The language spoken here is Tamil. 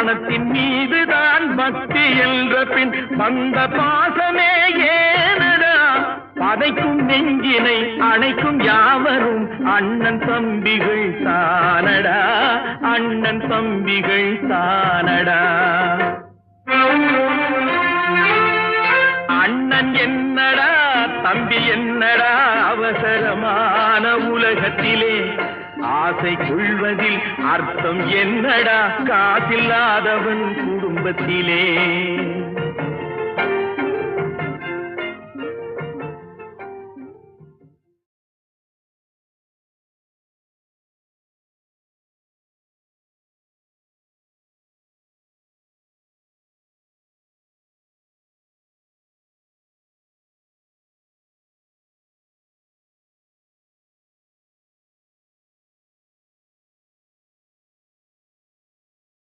பணத்தின் மீதுதான் பக்தி என்ற பின் வந்த பாசமே ஏனடா பதைக்கும் நெஞ்சினை அணைக்கும் யாவரும் அண்ணன் தம்பிகள் தானடா அண்ணன் தம்பிகள் தானடா அண்ணன் என்னடா தம்பி என்னடா அவசரமான உலகத்திலே ஆசை கொள்வதில் அர்த்தம் என்னடா காசில்லாதவன் குடும்பத்திலே